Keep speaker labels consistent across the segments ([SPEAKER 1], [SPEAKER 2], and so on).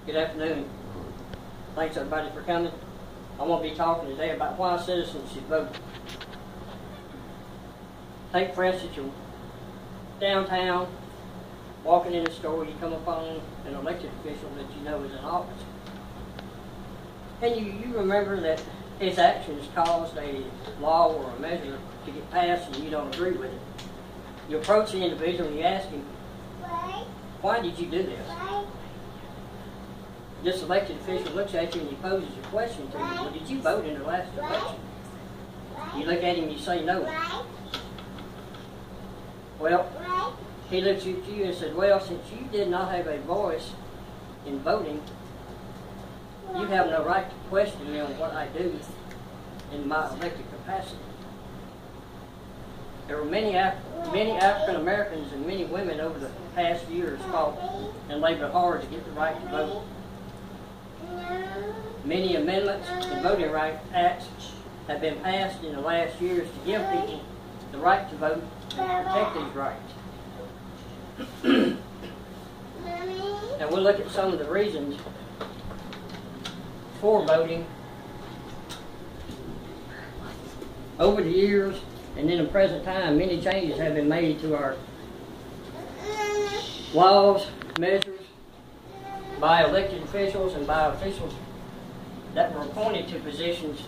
[SPEAKER 1] Good afternoon. Thanks everybody for coming. I'm going to be talking today about why citizens should vote. Take for instance, you're downtown, walking in the store, you come upon an elected official that you know is in office. And you remember that his actions caused a law or a measure to get passed and you don't agree with it. You approach the individual and you ask him, why did you do this? This elected official looks at you and he poses a question to you. Well, did you vote in the last election? You look at him and you say no. Well, he looks at you and said, well, since you did not have a voice in voting, you have no right to question me on what I do in my elected capacity. There were many African Americans and many women over the past years fought and labored hard to get the right to vote. Many amendments to voting rights acts have been passed in the last years to give people the right to vote and protect these rights. And we'll look at some of the reasons for voting. Over the years and in the present time, many changes have been made to our laws, measures, by elected officials and by officials that were appointed to positions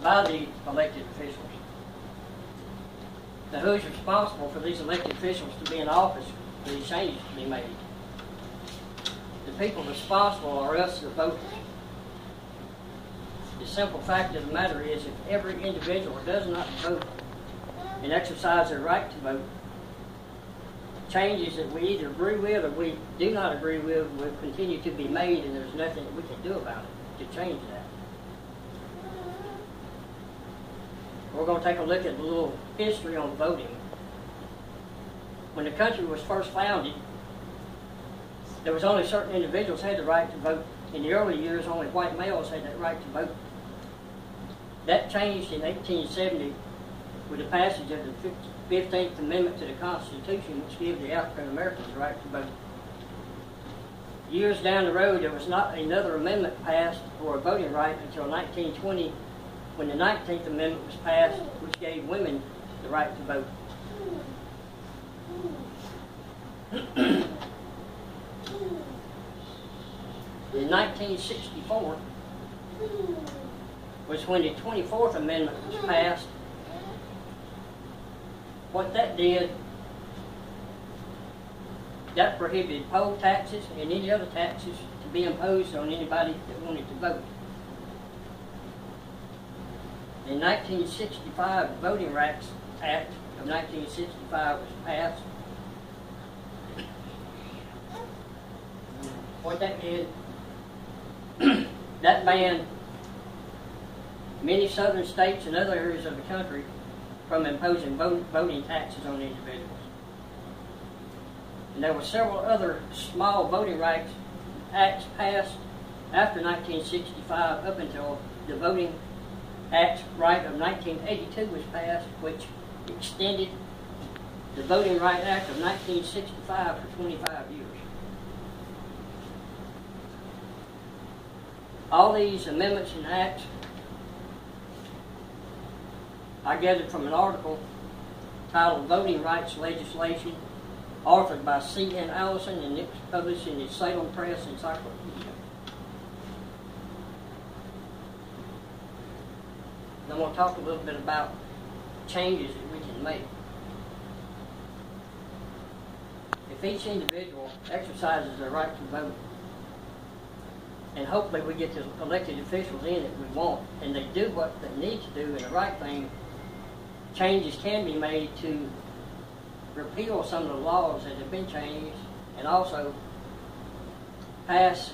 [SPEAKER 1] by the elected officials. Now, who is responsible for these elected officials to be in office for these changes to be made? The people responsible are us, the voters. The simple fact of the matter is, if every individual does not vote and exercise their right to vote, changes that we either agree with or we do not agree with will continue to be made, and there's nothing that we can do about it to change that. We're going to take a look at a little history on voting. When the country was first founded, there was only certain individuals who had the right to vote. In the early years, only white males had that right to vote. That changed in 1870 with the passage of the 15th Amendment to the Constitution, which gave the African Americans the right to vote. Years down the road, there was not another amendment passed for a voting right until 1920, when the 19th Amendment was passed, which gave women the right to vote. In 1964 was when the 24th Amendment was passed. What that did, that prohibited poll taxes and any other taxes to be imposed on anybody that wanted to vote. In 1965, the Voting Rights Act of 1965 was passed. What that did, that banned many southern states and other areas of the country from imposing voting taxes on individuals. And there were several other small voting rights acts passed after 1965 up until the Voting Act Right of 1982 was passed, which extended the Voting Right Act of 1965 for 25 years. All these amendments and acts I gathered from an article titled Voting Rights Legislation, authored by C.N. Allison, and it was published in the Salem Press Encyclopedia. And I'm going to talk a little bit about changes that we can make. If each individual exercises their right to vote, and hopefully we get the elected officials in that we want, and they do what they need to do and the right thing, changes can be made to repeal some of the laws that have been changed and also pass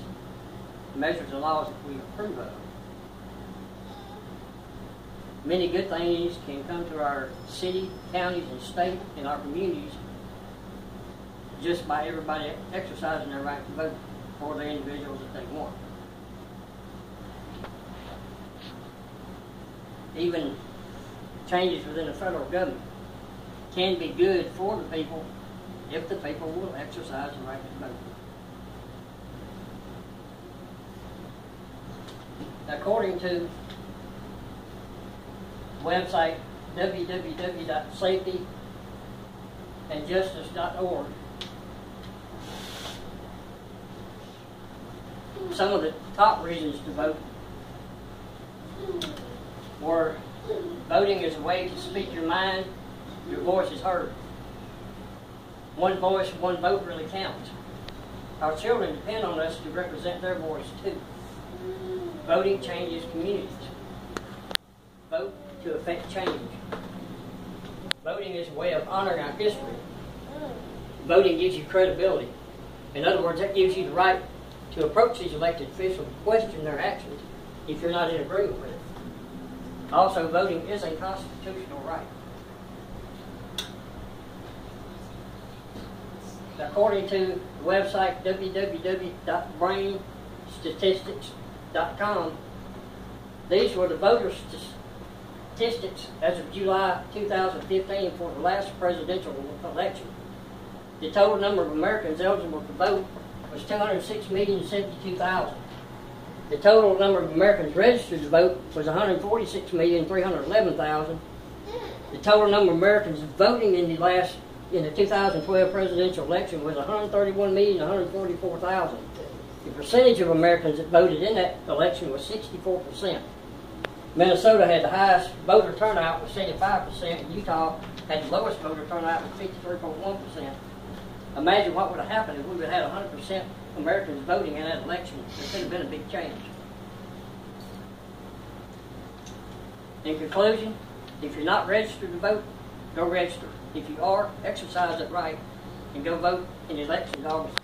[SPEAKER 1] measures and laws that we approve of. Many good things can come to our city, counties, and state, and our communities just by everybody exercising their right to vote for the individuals that they want. Even changes within the federal government can be good for the people if the people will exercise the right to vote. According to the website www.safetyandjustice.org, some of the top reasons to vote were: voting is a way to speak your mind, your voice is heard. One voice, one vote really counts. Our children depend on us to represent their voice too. Voting changes communities. Vote to affect change. Voting is a way of honoring our history. Voting gives you credibility. In other words, that gives you the right to approach these elected officials and question their actions if you're not in agreement with it. Also, voting is a constitutional right. According to the website www.brainstatistics.com, these were the voter statistics as of July 2015 for the last presidential election. The total number of Americans eligible to vote was 206,072,000. The total number of Americans registered to vote was 146,311,000. The total number of Americans voting in the 2012 presidential election was 131,144,000. The percentage of Americans that voted in that election was 64%. Minnesota had the highest voter turnout with 75%, and Utah had the lowest voter turnout with 53.1%. Imagine what would have happened if we would have had 100% Americans voting in that election. There could have been a big change. In conclusion, if you're not registered to vote, go register. If you are, exercise that right and go vote in the elections August